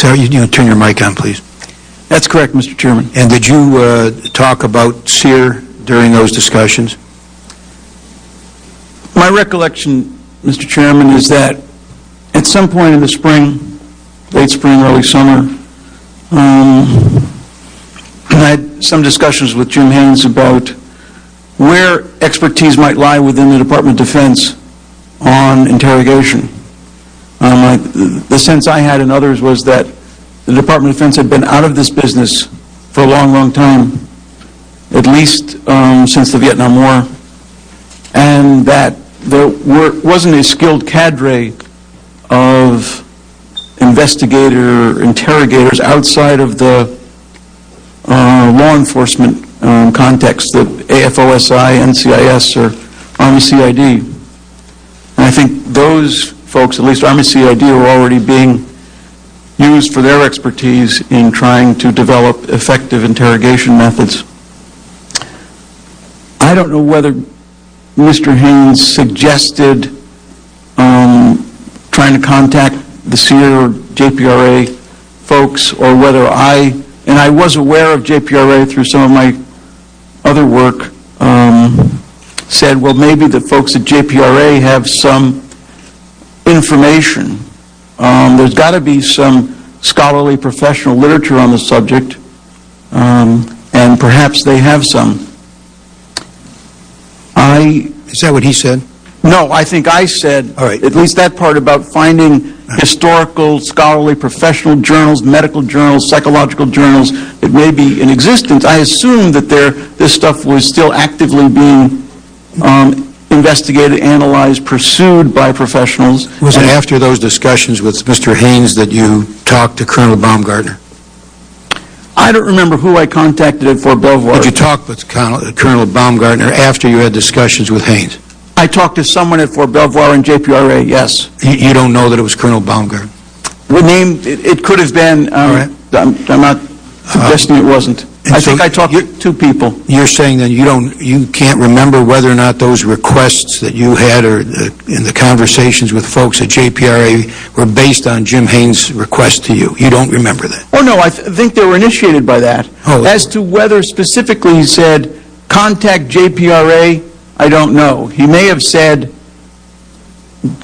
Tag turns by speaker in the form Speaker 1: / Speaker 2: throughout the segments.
Speaker 1: sorry, you turn your mic on, please.
Speaker 2: That's correct, Mr. Chairman.
Speaker 1: And did you talk about SEER during those discussions?
Speaker 2: My recollection, Mr. Chairman, is that at some point in the spring, late spring, early summer, I had some discussions with Jim Haynes about where expertise might lie within the Department of Defense on interrogation. The sense I had and others was that the Department of Defense had been out of this business for a long, long time, at least since the Vietnam War, and that there wasn't a skilled cadre of interrogators outside of the law enforcement context, the AFOSI, NCIS, or Army CID. And I think those folks, at least Army CID, were already being used for their expertise in trying to develop effective interrogation methods. I don't know whether Mr. Haynes suggested trying to contact the SEER or JPRA folks, or whether and I was aware of JPRA through some of my other work, said, well, maybe the folks at JPRA have some information. There's got to be some scholarly professional literature on the subject, and perhaps they have some.
Speaker 1: Is that what he said?
Speaker 2: No, I think I said,
Speaker 1: all right,
Speaker 2: at least that part about finding historical, scholarly, professional journals, medical journals, psychological journals that may be in existence. I assumed that this stuff was still actively being investigated, analyzed, pursued by professionals.
Speaker 1: Was it after those discussions with Mr. Haynes that you talked to Colonel Baumgartner?
Speaker 2: I don't remember who I contacted at Fort Belvoir.
Speaker 1: Did you talk with Colonel Baumgartner after you had discussions with Haynes?
Speaker 2: I talked to someone at Fort Belvoir in JPRA, yes.
Speaker 1: You don't know that it was Colonel Baumgartner?
Speaker 2: The name, it could have been.
Speaker 1: Right.
Speaker 2: I'm not suggesting it wasn't. I think I talked to two people.
Speaker 1: You're saying that you can't remember whether or not those requests that you had or in the conversations with folks at JPRA were based on Jim Haynes' request to you. You don't remember that?
Speaker 2: Oh, no, I think they were initiated by that.
Speaker 1: Oh.
Speaker 2: As to whether specifically he said, contact JPRA, I don't know. He may have said,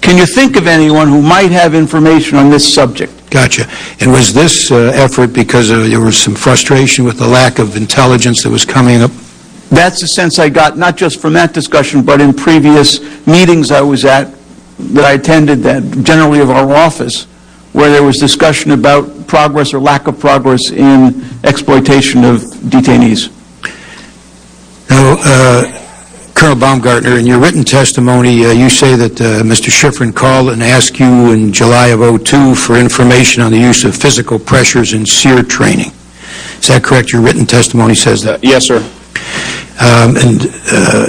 Speaker 2: can you think of anyone who might have information on this subject?
Speaker 1: Gotcha. And was this effort because there was some frustration with the lack of intelligence that was coming up?
Speaker 2: That's the sense I got, not just from that discussion, but in previous meetings I was at, that I attended, that generally of our office, where there was discussion about progress or lack of progress in exploitation of detainees.
Speaker 1: Now, Colonel Baumgartner, in your written testimony, you say that Mr. Schifrin called and asked you in July of '02 for information on the use of physical pressures in SEER training. Is that correct? Your written testimony says that?
Speaker 3: Yes, sir.
Speaker 1: And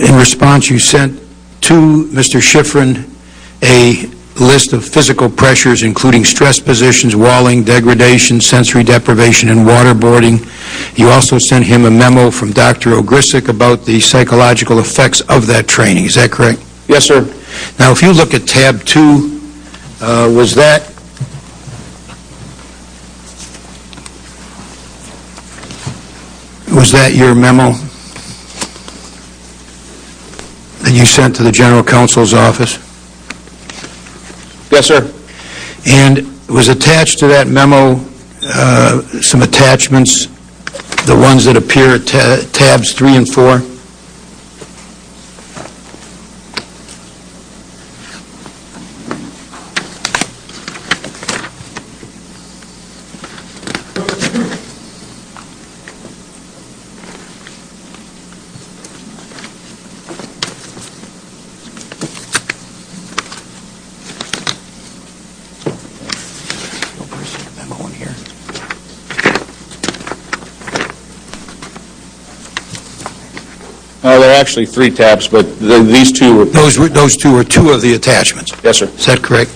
Speaker 1: in response, you sent to Mr. Schifrin a list of physical pressures, including stress positions, walling, degradation, sensory deprivation, and waterboarding. You also sent him a memo from Dr. Ogrisseg about the psychological effects of that training. Is that correct?
Speaker 3: Yes, sir.
Speaker 1: Now, if you look at tab 2, was that your memo that you sent to the General Counsel's office?
Speaker 3: Yes, sir.
Speaker 1: And was attached to that memo some attachments, the ones that appear at tabs 3 and 4?
Speaker 3: There are actually 3 tabs, but these two were...
Speaker 1: Those two were 2 of the attachments.
Speaker 3: Yes, sir.
Speaker 1: Is that correct?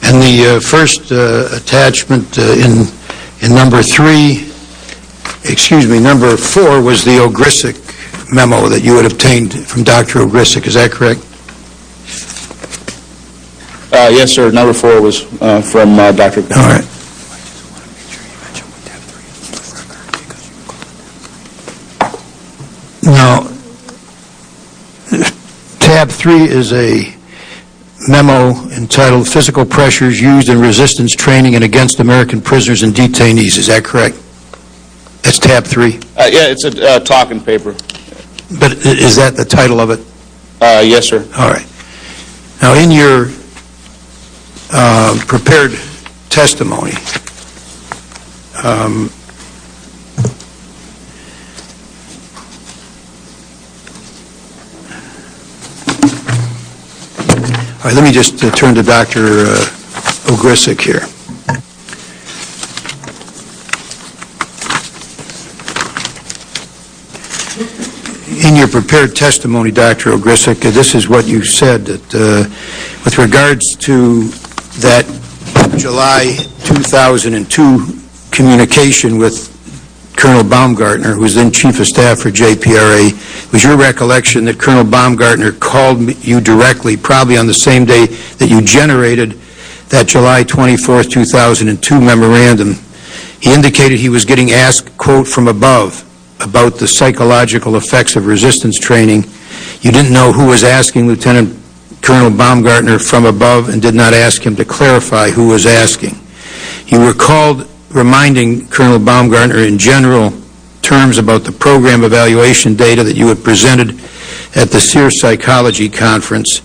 Speaker 1: And the first attachment in number 3, number 4 was the Ogrisseg memo that you had obtained from Dr. Ogrisseg. Is that correct?
Speaker 3: Yes, sir. Number 4 was from Dr.
Speaker 1: All right. 3 is a memo entitled Physical Pressures Used in Resistance Training and Against American Prisoners and Detainees. Is that correct? That's tab 3?
Speaker 3: Yeah, it's a talking paper.
Speaker 1: But is that the title of it?
Speaker 3: Yes, sir.
Speaker 1: All right. Now, in your prepared testimony, all right, let me just turn to Dr. Ogrisseg here. In your prepared testimony, Dr. Ogrisseg, this is what you said, that with regards to that July 2002 communication with Colonel Baumgartner, who was then Chief of Staff for JPRA, it was your recollection that Colonel Baumgartner called you directly, probably on the same day that you generated that July 24, 2002 memorandum. He indicated he was getting asked, quote, from above, about the psychological effects of resistance training. You didn't know who was asking Lieutenant Colonel Baumgartner from above and did not ask him to clarify who was asking. You recalled reminding Colonel Baumgartner in general terms about the program evaluation data that you had presented at the SEER Psychology Conference.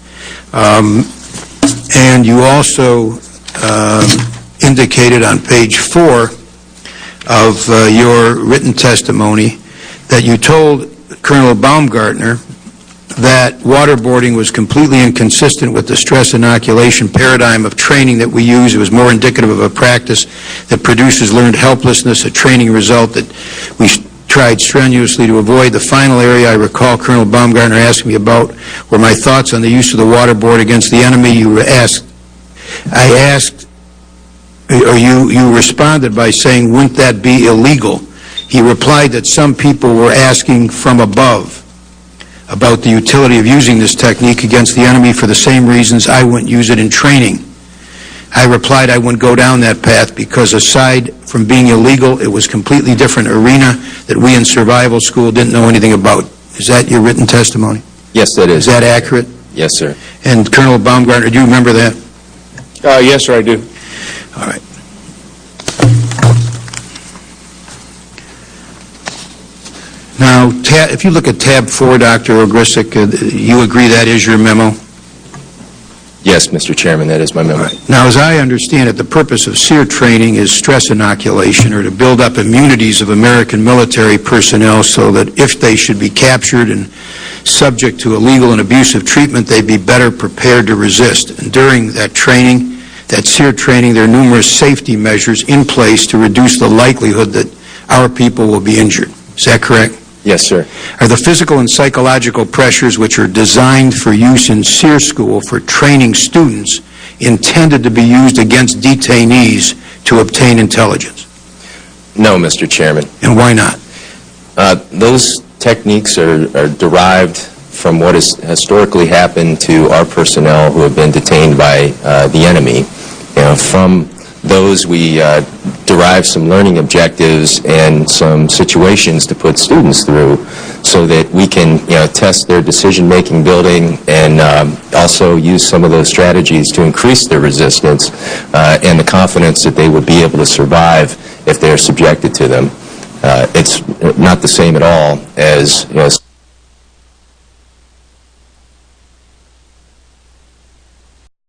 Speaker 1: And you also indicated on page 4 of your written testimony that you told Colonel Baumgartner that waterboarding was completely inconsistent with the stress inoculation paradigm of training that we use. It was more indicative of a practice that produces learned helplessness, a training result that we tried strenuously to avoid. The final area I recall Colonel Baumgartner asking me about were my thoughts on the use of the waterboard against the enemy. You responded by saying, wouldn't that be illegal? He replied that some people were asking from above about the utility of using this technique against the enemy for the same reasons I wouldn't use it in training. I replied I wouldn't go down that path because aside from being illegal, it was a completely different arena that we in survival school didn't know anything about. Is that your written testimony?
Speaker 4: Yes, that is.
Speaker 1: Is that accurate?
Speaker 4: Yes, sir.
Speaker 1: And Colonel Baumgartner, do you remember that?
Speaker 3: Yes, sir, I do.
Speaker 1: All right. Now, if you look at tab 4, Dr. Ogrisseg, you agree that is your memo?
Speaker 4: Yes, Mr. Chairman, that is my memo.
Speaker 1: Right. Now, as I understand it, the purpose of SEER training is stress inoculation, or to build up immunities of American military personnel so that if they should be captured and subject to illegal and abusive treatment, they'd be better prepared to resist. And during that training, that SEER training, there are numerous safety measures in place to reduce the likelihood that our people will be injured. Is that correct?
Speaker 4: Yes, sir.
Speaker 1: Are the physical and psychological pressures which are designed for use in SEER school for training students intended to be used against detainees to obtain intelligence?
Speaker 4: No, Mr. Chairman.
Speaker 1: And why not?
Speaker 4: Those techniques are derived from what has historically happened to our personnel who have been detained by the enemy. From those we derive some learning objectives and some situations to put students through so that we can test their decision-making building and also use some of those strategies to increase their resistance and the confidence that they would be able to survive if they are subjected to them. It's not the same at all as